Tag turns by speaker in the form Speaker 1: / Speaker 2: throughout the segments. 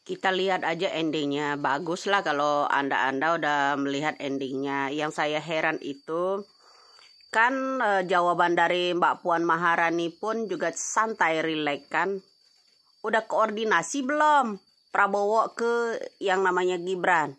Speaker 1: Kita lihat aja endingnya. Bagus lah kalau Anda udah melihat endingnya. Yang saya heran itu kan jawaban dari Mbak Puan Maharani pun juga santai, rileks kan. Udah koordinasi belum Prabowo ke yang namanya Gibran?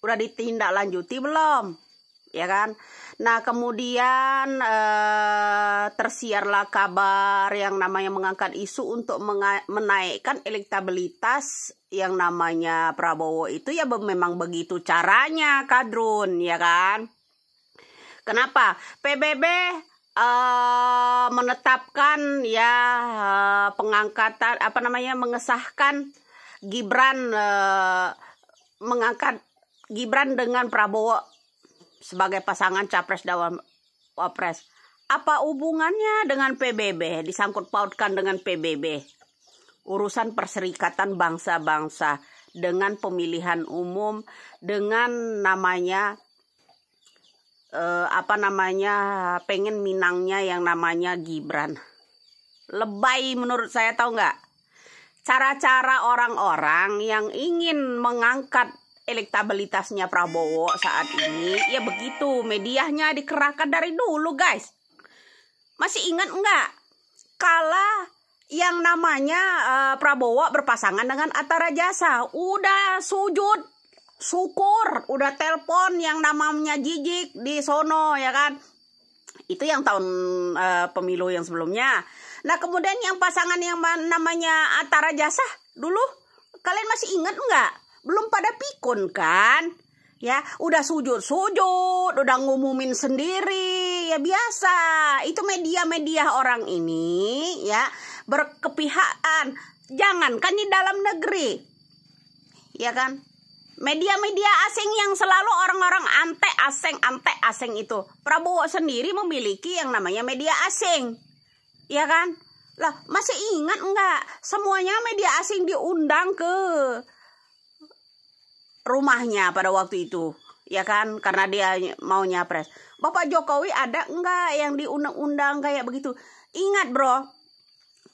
Speaker 1: Udah ditindaklanjuti belum? Ya kan? Nah, kemudian tersiarlah kabar yang namanya mengangkat isu untuk menaikkan elektabilitas yang namanya Prabowo itu, ya memang begitu caranya, Kadrun, ya kan? Kenapa? PBB menetapkan ya pengangkatan mengesahkan Gibran, mengangkat Gibran dengan Prabowo sebagai pasangan capres dan wapres. Apa hubungannya dengan PBB? Disangkut pautkan dengan PBB. Urusan perserikatan bangsa-bangsa dengan pemilihan umum, dengan namanya pengen minangnya yang namanya Gibran. Lebay menurut saya, tahu nggak? Cara-cara orang-orang yang ingin mengangkat elektabilitasnya Prabowo saat ini, ya begitu, medianya dikerahkan dari dulu, guys. Masih ingat enggak? Kala yang namanya Prabowo berpasangan dengan Atta Rajasa, udah sujud syukur, udah telepon yang namanya Jijik di sono, ya kan? Itu yang tahun pemilu yang sebelumnya. Nah, kemudian yang pasangan yang namanya Atta Rajasa dulu, kalian masih ingat enggak? Belum pada pikun kan? Ya, udah sujud, udah ngumumin sendiri, ya biasa. Itu media-media orang ini ya berkepihakan. Jangankan di dalam negeri, ya kan? Media-media asing yang selalu orang-orang ante asing itu. Prabowo sendiri memiliki yang namanya media asing, ya kan? Lah, masih ingat enggak? Semuanya media asing diundang ke rumahnya pada waktu itu, ya kan, karena dia mau nyapres. Bapak Jokowi ada enggak yang diundang-undang kayak begitu? Ingat bro,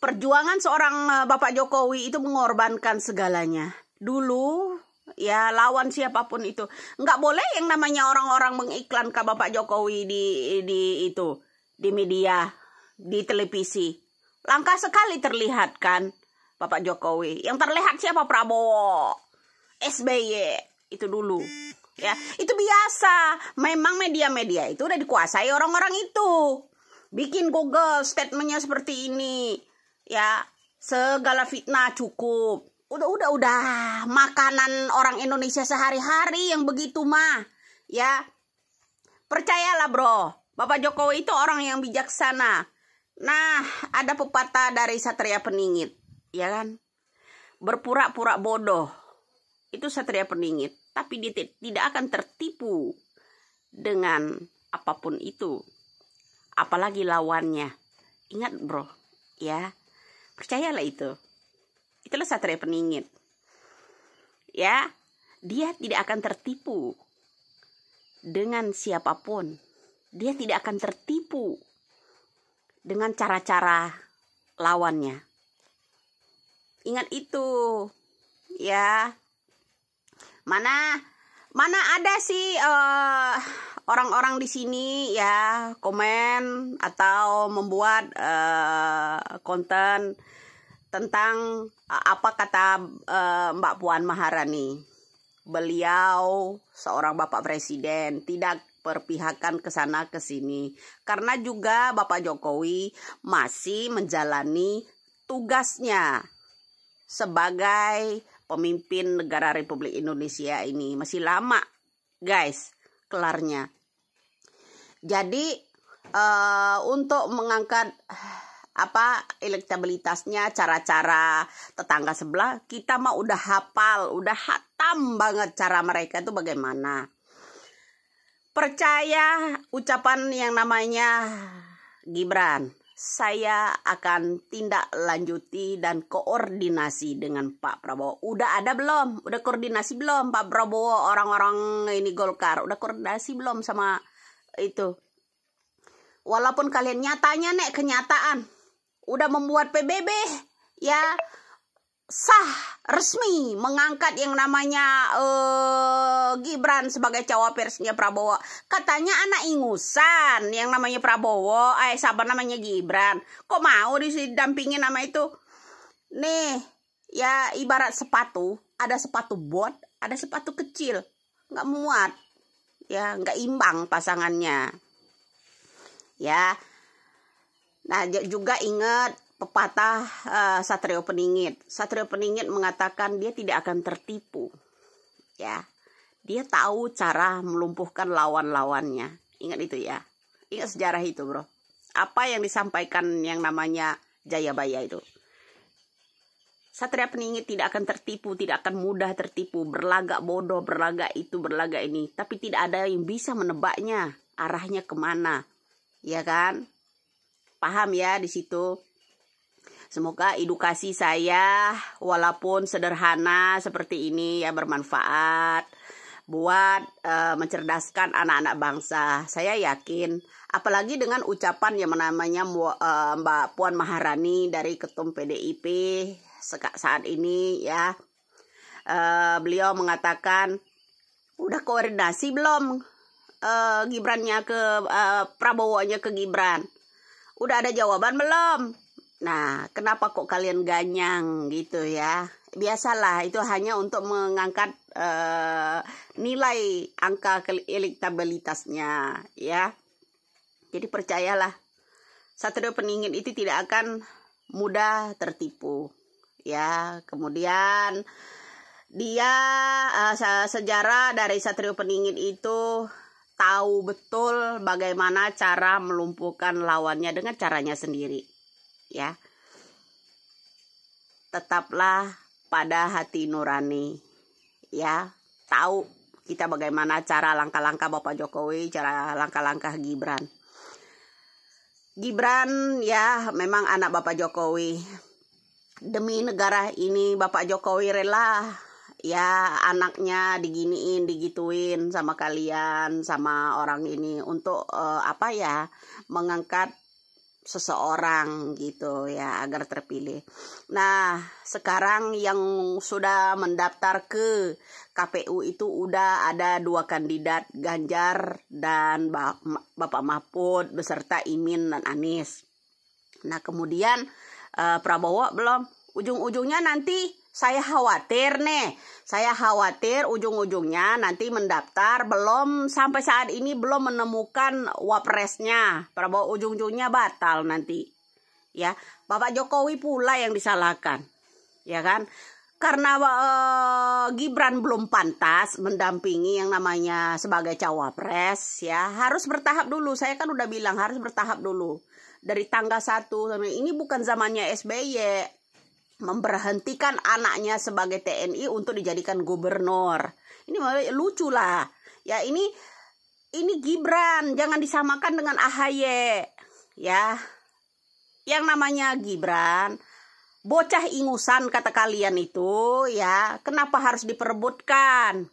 Speaker 1: perjuangan seorang Bapak Jokowi itu mengorbankan segalanya. Dulu ya, lawan siapapun itu enggak boleh yang namanya orang-orang mengiklankan Bapak Jokowi di media, di televisi. Langka sekali terlihat kan Bapak Jokowi. Yang terlihat siapa? Prabowo, SBY itu dulu, ya itu biasa. Memang media-media itu udah dikuasai orang-orang itu. Bikin Google statementnya seperti ini, ya segala fitnah cukup. Udah makanan orang Indonesia sehari-hari yang begitu mah, ya percayalah bro, Bapak Jokowi itu orang yang bijaksana. Nah, ada pepatah dari Satria Peningit, ya kan, berpura-pura bodoh itu Satria Peningit, tapi dia tidak akan tertipu dengan apapun itu, apalagi lawannya. Ingat bro, ya percayalah itu. Itulah Satria Peningit, ya. Dia tidak akan tertipu dengan siapapun. Dia tidak akan tertipu dengan cara-cara lawannya. Ingat itu, ya. Mana ada sih orang-orang di sini ya komen atau membuat konten tentang apa kata Mbak Puan Maharani. Beliau seorang Bapak Presiden, tidak berpihakan ke sana ke sini. Karena juga Bapak Jokowi masih menjalani tugasnya sebagai pemimpin negara Republik Indonesia ini. Masih lama guys kelarnya. Jadi untuk mengangkat elektabilitasnya, cara-cara tetangga sebelah, kita mah udah hafal, udah hatam banget cara mereka itu bagaimana. Percaya ucapan yang namanya Gibran, saya akan tindak lanjuti dan koordinasi dengan Pak Prabowo. Udah ada belum? Udah koordinasi belum Pak Prabowo, orang-orang ini Golkar? Udah koordinasi belum sama itu? Walaupun kalian nyatanya kenyataan udah membuat PBB ya sah resmi mengangkat yang namanya Gibran sebagai cawapresnya Prabowo. Katanya anak ingusan yang namanya Prabowo, siapa namanya Gibran. Kok mau didampingin nama itu? Nih, ya ibarat sepatu, ada sepatu bot, ada sepatu kecil. Nggak muat. Ya, nggak imbang pasangannya. Ya. Nah, juga ingat pepatah Satrio Peningit. Satrio Peningit mengatakan dia tidak akan tertipu. Ya. Dia tahu cara melumpuhkan lawan-lawannya. Ingat itu ya. Ingat sejarah itu, bro. Apa yang disampaikan yang namanya Jayabaya itu. Satria Peningit tidak akan tertipu, tidak akan mudah tertipu. Berlagak bodoh, berlagak itu, berlagak ini. Tapi tidak ada yang bisa menebaknya. Arahnya kemana. Ya kan? Paham ya di situ. Semoga edukasi saya walaupun sederhana seperti ini ya bermanfaat buat mencerdaskan anak-anak bangsa. Saya yakin apalagi dengan ucapan yang namanya Mbak Puan Maharani dari Ketum PDIP saat ini ya. Beliau mengatakan udah koordinasi belum Gibrannya ke Prabowo-nya ke Gibran. Udah ada jawaban belum? Nah, kenapa kok kalian ganyang gitu ya? Biasalah, itu hanya untuk mengangkat nilai angka elektabilitasnya ya. Jadi percayalah, Satrio Peningit itu tidak akan mudah tertipu ya. Kemudian dia sejarah dari Satrio Peningit itu tahu betul bagaimana cara melumpuhkan lawannya dengan caranya sendiri. Ya, tetaplah pada hati nurani. Ya, tahu kita bagaimana cara langkah-langkah Bapak Jokowi, cara langkah-langkah Gibran. Gibran ya memang anak Bapak Jokowi. Demi negara ini Bapak Jokowi rela ya anaknya diginiin, digituin sama kalian, sama orang ini untuk mengangkat seseorang gitu ya agar terpilih. Nah, sekarang yang sudah mendaftar ke KPU itu udah ada 2 kandidat, Ganjar dan Bapak Mahfud beserta Imin dan Anies. Nah, kemudian Prabowo belum. Ujung-ujungnya nanti saya khawatir ujung-ujungnya nanti mendaftar belum sampai saat ini belum menemukan wapresnya. Prabowo ujung-ujungnya batal nanti. Ya, Bapak Jokowi pula yang disalahkan. Ya kan? Karena Gibran belum pantas mendampingi yang namanya sebagai cawapres ya, harus bertahap dulu. Saya kan udah bilang harus bertahap dulu. Dari tanggal 1 ini bukan zamannya SBY memberhentikan anaknya sebagai TNI untuk dijadikan gubernur. Ini malah lucu lah. Ya ini Gibran, jangan disamakan dengan AHY. Ya. Yang namanya Gibran, bocah ingusan kata kalian itu, ya. Kenapa harus diperebutkan?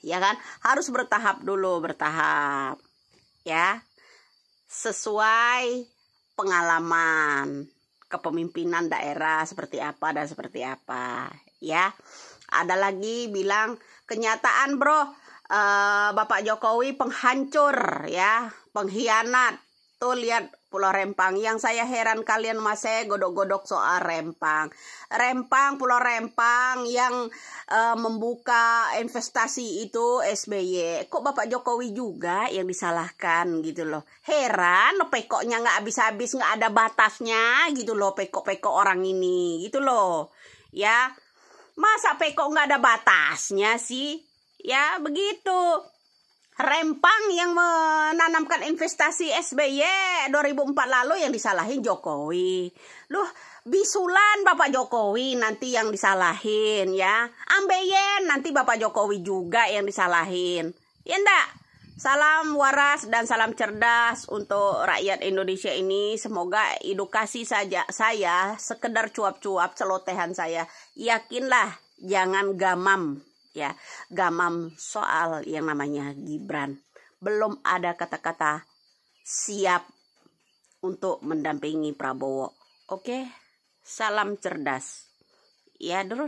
Speaker 1: Ya kan? Harus bertahap dulu, bertahap. Ya. Sesuai pengalaman kepemimpinan daerah seperti apa dan seperti apa ya. Ada lagi bilang kenyataan bro, Bapak Jokowi penghancur ya, pengkhianat. Tuh lihat Pulau Rempang. Yang saya heran kalian masih godok-godok soal Rempang. Pulau Rempang yang membuka investasi itu SBY. Kok Bapak Jokowi juga yang disalahkan gitu loh. Heran lo pekoknya nggak habis-habis, nggak ada batasnya gitu loh pekok-pekok orang ini gitu loh. Ya, masa pekok nggak ada batasnya sih? Ya begitu. Rempang yang menanamkan investasi SBY 2004 lalu yang disalahin Jokowi. Loh, bisulan Bapak Jokowi nanti yang disalahin ya. Ambeien nanti Bapak Jokowi juga yang disalahin. Ya enggak? Salam waras dan salam cerdas untuk rakyat Indonesia ini. Semoga edukasi saja saya, sekedar cuap-cuap celotehan saya. Yakinlah, jangan gamam. Ya, gamam soal yang namanya Gibran. Belum ada kata-kata siap untuk mendampingi Prabowo. Oke, salam cerdas. Ya, terus